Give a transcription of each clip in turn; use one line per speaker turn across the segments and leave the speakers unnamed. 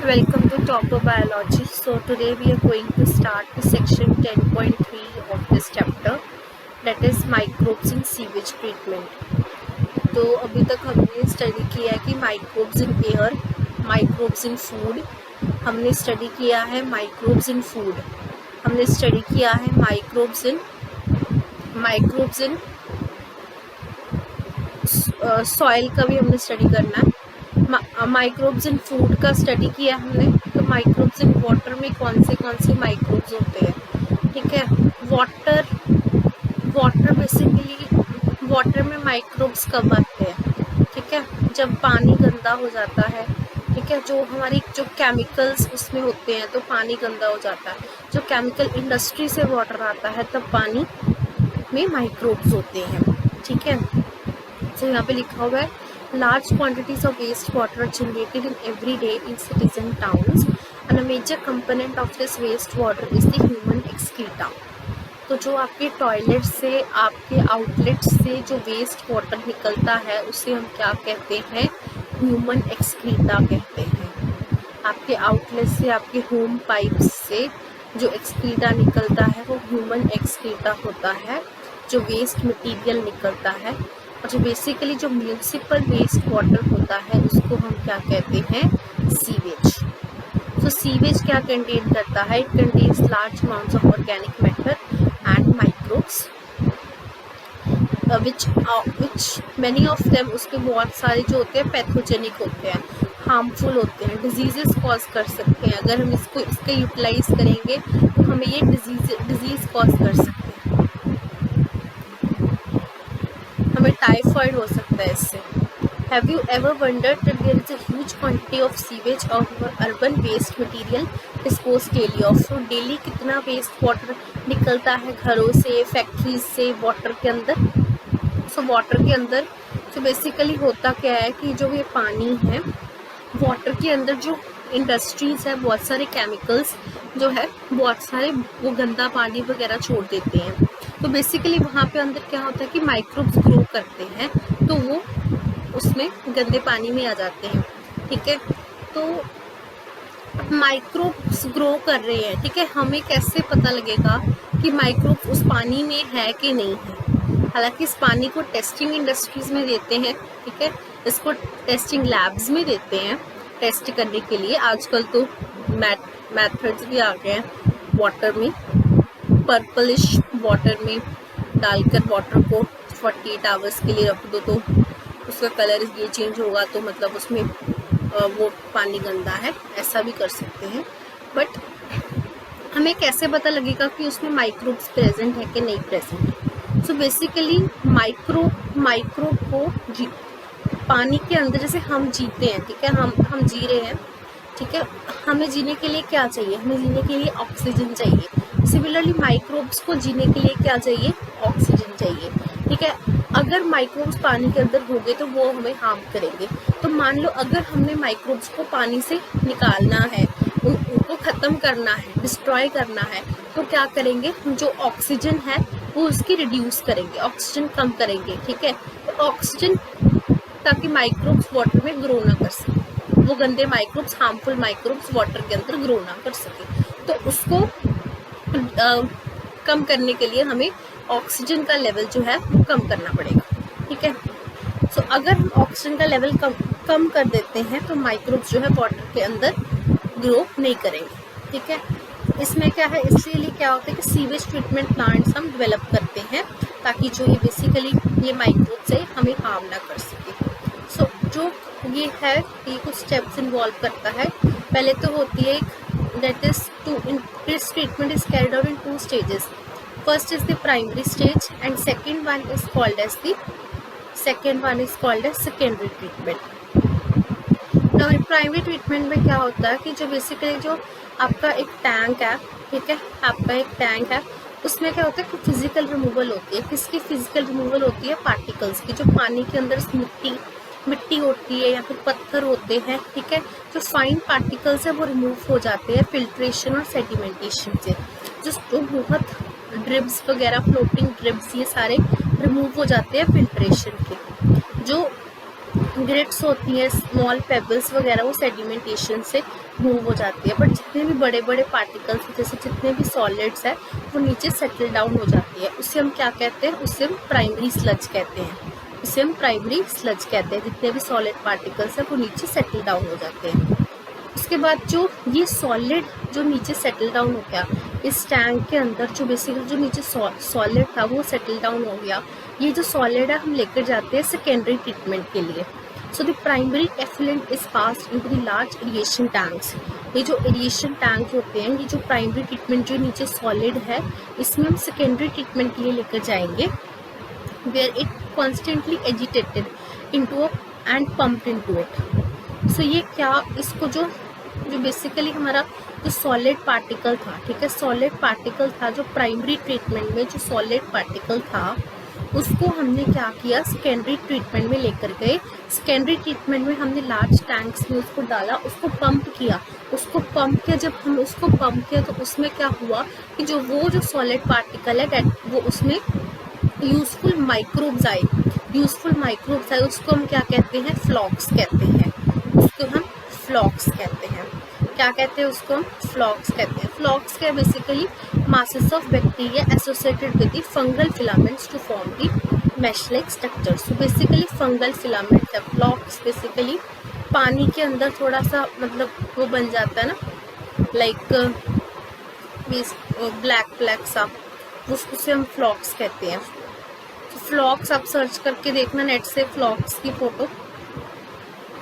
Welcome to Topper Biology. So today we are going to start the section 10.3 of this chapter, that is microbes in sewage treatment. तो अभी तक हमने study किया है कि microbes in air, microbes in food, हमने study किया है माइक्रोब्स इन फूड, हमने स्टडी किया है माइक्रोब्स इन सॉइल का भी हमने स्टडी करना है। माइक्रोब्स इन फूड का स्टडी किया हमने, तो माइक्रोब्स इन वाटर में कौन से माइक्रोब्स होते हैं, ठीक है। वाटर बेसिकली वाटर में माइक्रोब्स कब आते हैं, ठीक है, जब पानी गंदा हो जाता है, ठीक है, जो केमिकल्स उसमें होते हैं तो पानी गंदा हो जाता है। जो केमिकल इंडस्ट्री से वाटर आता है तब पानी में माइक्रोब्स होते हैं, ठीक है। तो यहाँ पे लिखा हुआ है large quantities of waste water are generated in every day in cities and towns and a major component of this waste water is the human excreta। तो जो आपके टॉयलेट से, आपके आउटलेट से जो वेस्ट वाटर निकलता है उसे हम क्या कहते हैं, ह्यूमन एक्सक्रीटा कहते हैं। आपके आउटलेट से, आपके होम पाइप्स से जो एक्सक्रीटा निकलता है वो ह्यूमन एक्सक्रीटा होता है, जो वेस्ट मटेरियल निकलता है। और जो बेसिकली जो म्यूनिसिपल वेस्ट वाटर होता है उसको हम क्या कहते हैं, सीवेज। तो सीवेज क्या कंटेन करता है, it contains large amounts of organic matter and microbes which many of them, उसके बहुत सारे जो होते हैं पैथोजेनिक होते हैं, हार्मफुल होते हैं, डिजीजेस कॉज कर सकते हैं। अगर हम इसका यूटिलाइज करेंगे तो हमें ये डिजीज कॉज कर सकते हैं, हमें टाइफाइड हो सकता है इससे। Have you ever wondered that there is a huge quantity of sewage or urban waste material disposed daily of? तो डेली कितना वेस्ट वाटर निकलता है घरों से, फैक्ट्रीज से वाटर के अंदर। सो वाटर के अंदर तो बेसिकली होता क्या है कि जो ये पानी है, वाटर के अंदर जो इंडस्ट्रीज है, बहुत सारे केमिकल्स जो है, बहुत सारे वो गंदा पानी वगैरह छोड़ देते हैं। तो बेसिकली वहाँ पे अंदर क्या होता है कि माइक्रोब्स ग्रो करते हैं, तो वो उसमें गंदे पानी में आ जाते हैं, ठीक है। तो माइक्रोब्स ग्रो कर रहे हैं, ठीक है। हमें कैसे पता लगेगा कि माइक्रोब्स उस पानी में है कि नहीं है। हालांकि इस पानी को टेस्टिंग इंडस्ट्रीज में देते हैं, ठीक है, इसको टेस्टिंग लैब्स में देते हैं टेस्ट करने के लिए। आजकल तो मेथड्स भी आ गए हैं वाटर में, पर्पलिश वाटर में डालकर वाटर को 48 आवर्स के लिए रख दो तो उसका कलर ये चेंज होगा, तो मतलब उसमें वो पानी गंदा है, ऐसा भी कर सकते हैं। बट हमें कैसे पता लगेगा कि उसमें माइक्रोब्स प्रेजेंट है कि नहीं प्रेजेंट। सो बेसिकली माइक्रोब को पानी के अंदर, जैसे हम जीते हैं, ठीक है, हम जी रहे हैं, ठीक है, हमें जीने के लिए क्या चाहिए, हमें जीने के लिए ऑक्सीजन चाहिए। सिमिलरली माइक्रोब्स को जीने के लिए क्या चाहिए, ऑक्सीजन चाहिए, ठीक है। अगर माइक्रोब्स पानी के अंदर होंगे तो वो हमें हार्म करेंगे। तो मान लो अगर हमने माइक्रोब्स को पानी से निकालना है, उनको ख़त्म करना है, डिस्ट्रॉय करना है, तो क्या करेंगे, जो ऑक्सीजन है वो उसकी रिड्यूस करेंगे, ऑक्सीजन कम करेंगे, ठीक है। तो ऑक्सीजन, ताकि माइक्रोब्स वाटर में ग्रो ना कर सके, वो गंदे माइक्रोब्स, हार्मफुल माइक्रोब्स वाटर के अंदर ग्रो ना कर सके, तो उसको कम करने के लिए हमें ऑक्सीजन का लेवल जो है वो कम करना पड़ेगा, ठीक है। सो अगर हम ऑक्सीजन का लेवल कम कर देते हैं तो माइक्रोब्स जो है वाटर के अंदर ग्रो नहीं करेंगे, ठीक है। इसमें क्या है, इसलिए क्या होता है कि सीवेज ट्रीटमेंट प्लांट्स हम डेवलप करते हैं ताकि जो ये बेसिकली ये माइक्रोब्स है हमें हार्म ना कर सके। सो जो ये है, ये कुछ स्टेप्स इन्वॉल्व करता है। पहले तो होती है that is this treatment is carried out in 2 stages. First is the primary stage and second one is called as secondary treatment. Now primary treatment में क्या होता है कि जो बेसिकली जो आपका एक टैंक है, ठीक है, आपका एक टैंक है, उसमें क्या होता है कि फिजिकल रिमूवल होती है। किसकी फिजिकल रिमूवल होती है, पार्टिकल्स की, जो पानी के अंदर मिट्टी होती है या फिर पत्थर होते हैं, ठीक है, जो फाइन पार्टिकल्स है वो रिमूव हो जाते हैं फिल्ट्रेशन और सेडिमेंटेशन से। जो बहुत ड्रिप्स वगैरह, फ्लोटिंग ड्रिप्स, ये सारे रिमूव हो जाते हैं फिल्ट्रेशन के। जो ग्रिट्स होती हैं, स्मॉल पेबल्स वगैरह, वो सेडिमेंटेशन से मूव हो जाती है। बट जितने भी बड़े बड़े पार्टिकल्स जैसे जितने भी सॉलिड्स है वो नीचे सेटल डाउन हो जाती है। उससे हम क्या कहते हैं, उससे हम प्राइमरी स्लज कहते हैं। उसे हम प्राइमरी स्लज कहते हैं। जितने भी सॉलिड पार्टिकल्स है वो नीचे सेटल डाउन हो जाते हैं। उसके बाद जो ये सॉलिड जो नीचे सेटल डाउन हो गया इस टैंक के अंदर, जो बेसिकली जो नीचे सॉलिड था वो सेटल डाउन हो गया। ये जो सॉलिड है हम लेकर जाते हैं सेकेंडरी ट्रीटमेंट के लिए। So the primary effluent is passed into the large aeration tanks. ये जो एरिएशन टैंक होते हैं, ये जो प्राइमरी ट्रीटमेंट जो नीचे सॉलिड है इसमें हम सेकेंडरी ट्रीटमेंट के लिए लेकर जाएंगे, where it constantly agitated into and pumped into it. So ये क्या, इसको जो बेसिकली हमारा जो सॉलिड पार्टिकल था, ठीक है, सॉलिड पार्टिकल था जो प्राइमरी ट्रीटमेंट में जो सॉलिड पार्टिकल था उसको हमने क्या किया, सेकेंडरी ट्रीटमेंट में लेकर गए। सेकेंडरी ट्रीटमेंट में हमने लार्ज टैंक्स में उसको डाला, उसको पंप किया। जब हम उसको पंप किया तो उसमें क्या हुआ कि जो सॉलिड पार्टिकल है वो उसमें यूजफुल माइक्रोब्स आए। उसको हम क्या कहते हैं, फ्लॉक्स कहते हैं। उसको हम फ्लॉक्स कहते हैं। क्या कहते हैं उसको, हम फ्लॉक्स कहते हैं। फ्लॉक्स क्या, basically masses of bacteria associated with the fungal filaments to form the mesh-like structure. So basically fungal filament है, flocks basically पानी के अंदर थोड़ा सा मतलब वो बन जाता है ना, लाइक ब्लैक सा, उसे हम फ्लॉक्स कहते हैं। फ्लॉक्स आप सर्च करके देखना नेट से फ्लॉक्स की फोटो,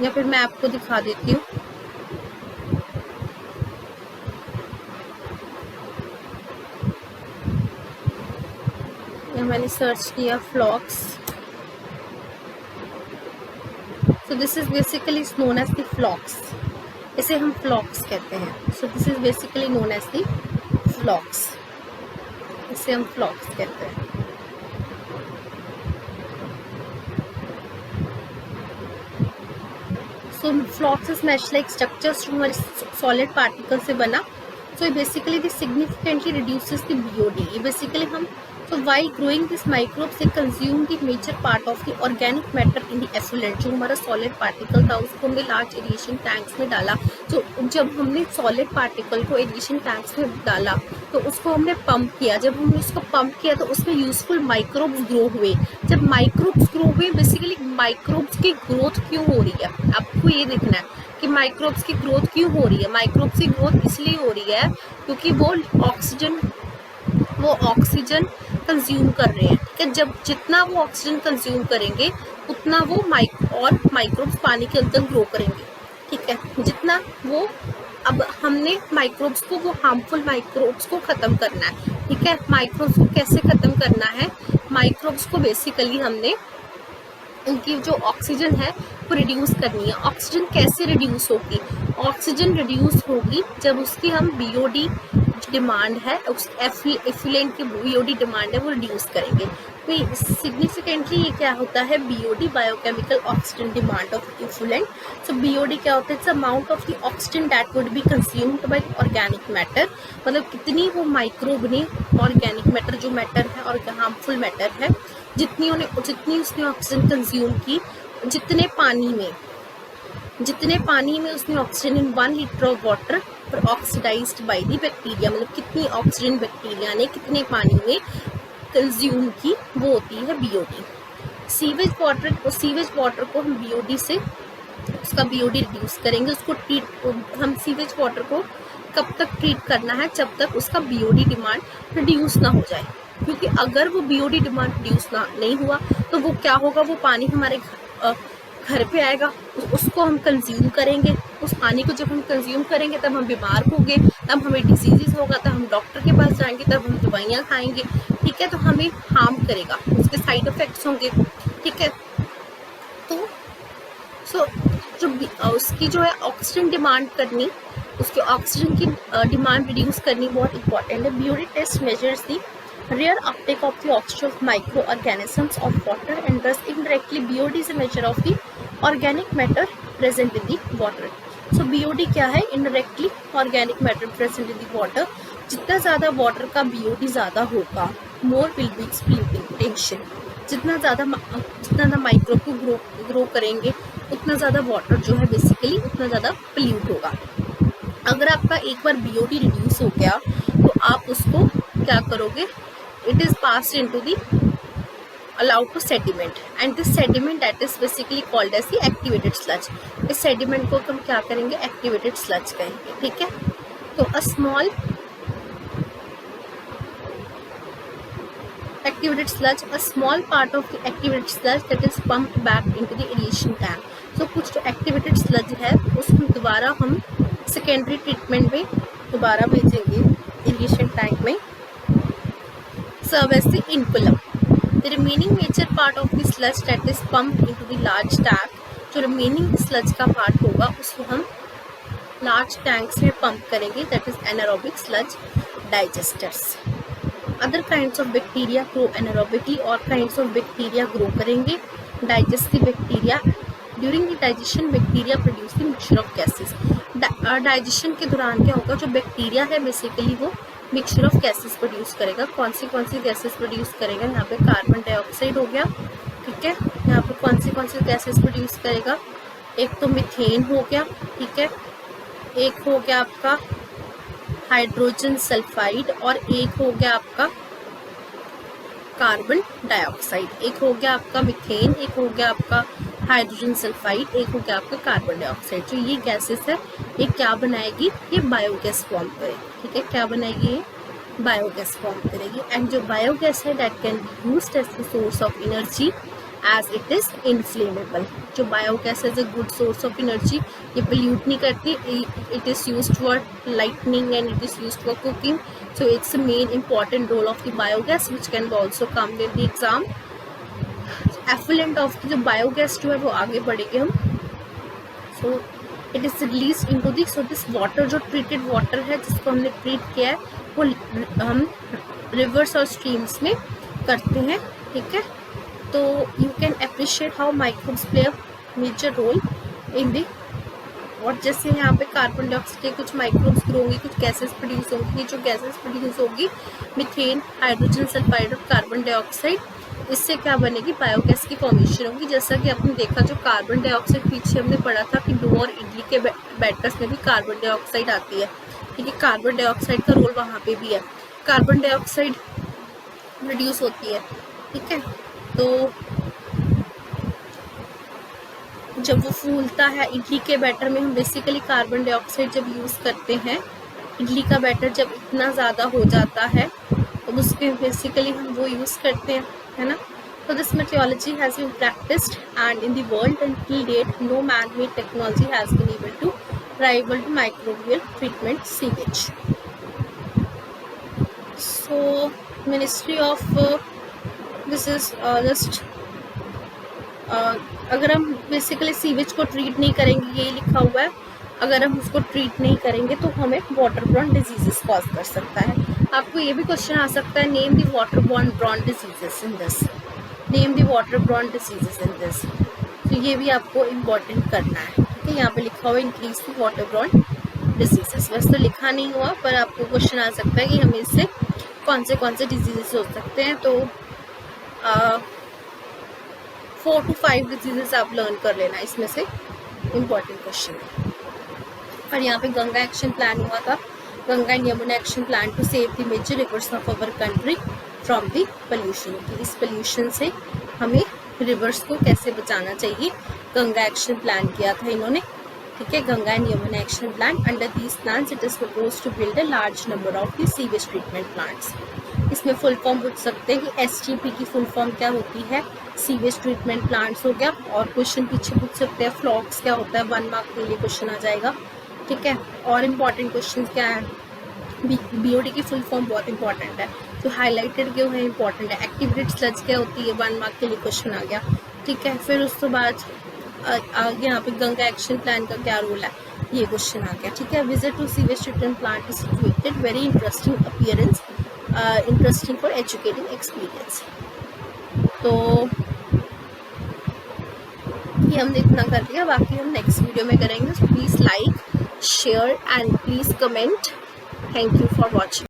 या फिर मैं आपको दिखा देती हूँ। मैंने सर्च किया flocs. So this is basically known as the flocs, इसे हम फ्लॉक्स कहते हैं। So this is basically known as the flocs, इसे हम फ्लॉक्स कहते हैं। So flocs is mesh like structures जो हमारे सॉलिड पार्टिकल से बना। So basically this significantly reduces the BOD. ये बेसिकली हम So while growing this microbes, they consume the major part of the organic matter in the effluent। जो हमारा solid particle था उसको हमने large aeration tanks में डाला। तो जब हमने solid particle को aeration tanks में डाला तो उसको हमने pump किया। जब हमने उसको pump किया तो उसमें useful microbes grow हुए। जब microbes grow हुए, basically microbes की growth क्यों हो रही है, आपको ये देखना है कि माइक्रोब्स की ग्रोथ क्यों हो रही है। माइक्रोब्स की ग्रोथ इसलिए हो रही है क्योंकि वो ऑक्सीजन कंज्यूम कर रहे हैं, ठीक है। जब जितना वो ऑक्सीजन कंज्यूम करेंगे उतना वो माइक्रोब्स पानी के अंदर ग्रो करेंगे, ठीक है। जितना वो, अब हमने माइक्रोब्स को, वो हार्मफुल माइक्रोब्स को खत्म करना है, ठीक है। माइक्रोब्स को कैसे खत्म करना है, माइक्रोब्स को बेसिकली हमने उनकी जो ऑक्सीजन है वो रिड्यूस करनी है। ऑक्सीजन कैसे रिड्यूस होगी, ऑक्सीजन रिड्यूस होगी जब उसकी हम बीओडी डिमांड है, उस एफ्लुएंट की बीओडी डिमांड है वो रिड्यूस करेंगे। तो सिग्निफिकेंटली ये क्या होता है, BOD biochemical oxygen demand of effluent. So BOD क्या होता है, it's amount of the oxygen that would be consumed by organic matter. मतलब कितनी वो माइक्रोब ने ऑर्गेनिक मैटर, जो मैटर है और हार्मफुल मैटर है, जितनी उसने ऑक्सीजन कंज्यूम की, जितने पानी में उसने oxygen in 1 litre of water पर ऑक्सीडाइज्ड बाय द बैक्टीरिया, मतलब कितनी ऑक्सीजन बैक्टीरिया ने कितने पानी में कंज्यूम की, वो होती है बीओडी। सीवेज वाटर को हम बीओडी से उसका बीओडी रिड्यूस करेंगे। हम सीवेज वाटर को कब तक ट्रीट करना है, जब तक उसका बीओडी डिमांड रिड्यूस ना हो जाए, क्योंकि अगर वो बीओडी डिमांड रिड्यूस नहीं हुआ तो वो क्या होगा, वो पानी हमारे घर पे आएगा, उसको हम कंज्यूम करेंगे। उस पानी को जब हम कंज्यूम करेंगे तब हम बीमार होंगे, तब हमें डिजीजेस होगा, तब हम डॉक्टर के पास जाएंगे, तब हम दवाइयाँ खाएंगे, ठीक है। तो हमें हार्म करेगा, उसके साइड इफेक्ट्स होंगे, ठीक है। तो जो उसकी जो है ऑक्सीजन डिमांड करनी, उसके ऑक्सीजन की डिमांड रिड्यूस करनी बहुत इंपॉर्टेंट है। BOD test measures the rare uptake of the oxygen of microorganisms of water, and thus indirectly BOD is a measure of the organic matter present in the water. So BOD क्या है, indirectly organic matter present in the water। जितना ज़्यादा water का BOD ज़्यादा होगा, more will be splitting tension। जितना ज़्यादा microbe को ग्रो करेंगे उतना ज़्यादा वाटर जो है बेसिकली उतना ज़्यादा पोल्यूट होगा। अगर आपका एक बार BOD रिड्यूस हो गया तो आप उसको क्या करोगे, it is passed into the allowed to sediment and this sediment that is basically called as the activated sludge। इस sediment को हम क्या करेंगे, activated sludge कहेंगे, ठीक है। तो a small activated sludge, a small part of the activated sludge that is pumped back into the aeration tank। so कुछ जो activated sludge है उसको दोबारा हम secondary treatment में दोबारा भेजेंगे aeration tank में, serve as the inoculum। The remaining major part of the sludge that is pumped into the large tank, जो remaining sludge का part होगा उसको हम large tanks में pump करेंगे, that is anaerobic sludge digesters। Other kinds of bacteria grow anaerobically और kinds of bacteria grow करेंगे digestive bacteria। During the digestion bacteria produce the mixture of gases। digestion के दौरान क्या होगा, जो बैक्टीरिया है बेसिकली वो मिक्सचर ऑफ गैसेस प्रोड्यूस करेगा। कौन सी गैसेस प्रोड्यूस करेगा, यहाँ पे कार्बन डाइऑक्साइड हो गया, ठीक है। यहाँ पे कौन सी गैसेस प्रोड्यूस करेगा, एक तो मीथेन हो गया, ठीक है, एक हो गया आपका हाइड्रोजन सल्फाइड और एक हो गया आपका कार्बन डाइऑक्साइड। एक हो गया आपका मीथेन, एक हो गया आपका हाइड्रोजन सल्फाइड, एक हो गया आपका कार्बन डाइऑक्साइड। जो ये गैसेस है ये क्या बनाएगी, ये बायोगैस फॉर्म करेगी, ठीक है। क्या बनाएगी, ये बायोगैस फॉर्म करेगी। एंड जो बायोगैस है that can be used as the source of energy as it is inflammable. जो biogas as a good source of energy, ये पोल्यूट नहीं करती, it is used for lightning and it is used for cooking. So it's a main important role of the biogas which can also come in the exam. Effluent of जो biogas जो है वो आगे बढ़ेंगे हम। So it is release into the, so this water जो treated water है जिसको हमने ट्रीट किया है वो हम रिवर्स और स्ट्रीम्स में करते हैं, ठीक है। तो you can appreciate how microbes play a major role in the, और जैसे यहाँ पे कार्बन डाइऑक्साइड के कुछ माइक्रोब्स ग्रो होंगी, कुछ गैसेस प्रोड्यूस होंगी। जो गैसेस प्रोड्यूस होगी मीथेन, हाइड्रोजन सल्फाइड और कार्बन डाइऑक्साइड, इससे क्या बनेगी, बायोगैस की फॉर्मेशन होगी। जैसा कि आपने देखा जो कार्बन डाइऑक्साइड पीछे हमने पढ़ा था कि डो और इडली के बैटर्स में भी कार्बन डाइऑक्साइड आती है, ठीक है। कार्बन डाइऑक्साइड का रोल वहाँ पे भी है, कार्बन डाइऑक्साइड प्रोड्यूस होती है, ठीक है। तो जब वो फूलता है इडली के बैटर में, हम बेसिकली कार्बन डाइऑक्साइड जब यूज़ करते हैं, इडली का बैटर जब इतना ज़्यादा हो जाता है तो उसके बेसिकली हम वो यूज़ करते हैं, है ना। So this methodology has been practiced and in the world until date no man-made technology has been able to rival to microbial treatment sewage। So Ministry of this is just अगर हम basically sewage को treat नहीं करेंगे, ये लिखा हुआ है, अगर हम उसको ट्रीट नहीं करेंगे तो हमें वाटर बॉर्न डिजीजेस कॉज कर सकता है। आपको ये भी क्वेश्चन आ सकता है, name the water borne diseases in this, name the water borne diseases in this. तो ये भी आपको इम्पोर्टेंट करना है, ठीक है। यहाँ पे लिखा हुआ increase the water borne diseases, वैसे तो लिखा नहीं हुआ पर आपको क्वेश्चन आ सकता है कि हमें इससे कौन से डिजीजेस हो सकते हैं। तो 4 to 5 डिजीजेस आप लर्न कर लेना, इसमें से इम्पॉर्टेंट क्वेश्चन है। और यहाँ पे गंगा एक्शन प्लान हुआ था, Ganga and Yamuna action plan to save the major rivers of our country from the pollution. इस पोल्यूशन से हमें रिवर्स को कैसे बचाना चाहिए, गंगा एक्शन प्लान किया था इन्होंने, ठीक है। Ganga and Yamuna action plan, under these plans it is proposed to build a large number of the sewage treatment plants. इसमें फुल फॉर्म पूछ सकते हैं कि STP की फुल फॉर्म क्या होती है, सीवेज ट्रीटमेंट प्लांट्स हो गया। और क्वेश्चन पीछे पूछ सकते हैं फ्लॉक्स क्या होता है, 1 मार्क के लिए क्वेश्चन आ जाएगा, ठीक है। और इम्पॉर्टेंट क्वेश्चन क्या है, BOD की फुल फॉर्म बहुत इंपॉर्टेंट है, तो हाईलाइटेड क्यों है, इंपॉर्टेंट है। एक्टिवेटेड स्लज क्या होती है, 1 मार्क के लिए क्वेश्चन आ गया, ठीक है। फिर उसके बाद आगे यहाँ पे गंगा एक्शन प्लान का क्या रोल है, ये क्वेश्चन आ गया, ठीक है। Visit to sewage treatment plant is situated, very interesting appearance, interesting for educating experience. तो ये हमने इतना कर लिया, बाकी हम नेक्स्ट वीडियो में करेंगे। So please like, share and please comment. Thank you for watching.